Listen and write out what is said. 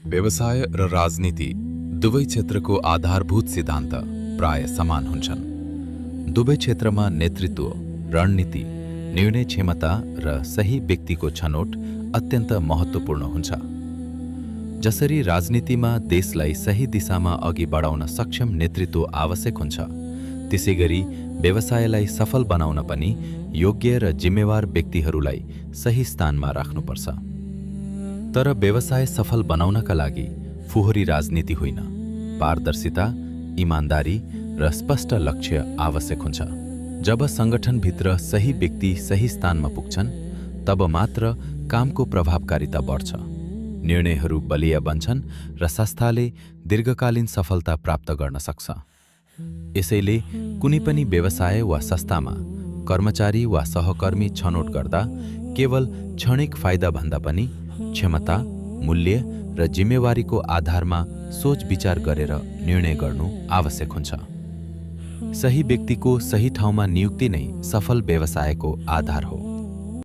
व्यवसाय र राजनीति दुवै क्षेत्रको आधारभूत सिद्धान्त प्राय समान हुन्छन्। दुवै क्षेत्रमा नेतृत्व, रणनीति, निर्णय क्षमता र सही व्यक्तिको छनौट अत्यन्त महत्त्वपूर्ण हुन्छ। जसरी राजनीतिमा देशलाई सही दिशामा अघि बढाउन सक्षम नेतृत्व आवश्यक हुन्छ, त्यसैगरी व्यवसायलाई सफल बनाउन पनि योग्य र जिम्मेवार व्यक्तिहरूलाई सही स्थानमा राख्नुपर्छ। तर व्यवसाय सफल बनाउनका लागि फोहोरी राजनीति होइन, पारदर्शिता, इमानदारी र स्पष्ट लक्ष्य आवश्यक हुन्छ। जब सङ्गठनभित्र सही व्यक्ति सही स्थानमा पुग्छन्, तब मात्र कामको प्रभावकारिता बढ्छ, निर्णयहरू बलिया बन्छन् र संस्थाले दीर्घकालीन सफलता प्राप्त गर्न सक्छ। यसैले कुनै पनि व्यवसाय वा संस्थामा कर्मचारी वा सहकर्मी छनौट गर्दा केवल क्षणिक फाइदा भन्दा पनि क्षमता, मूल्य र जिम्मेवारीको आधारमा सोच विचार गरेर निर्णय गर्नु आवश्यक हुन्छ। सही व्यक्तिको सही ठाउँमा नियुक्ति नै सफल व्यवसायको आधार हो।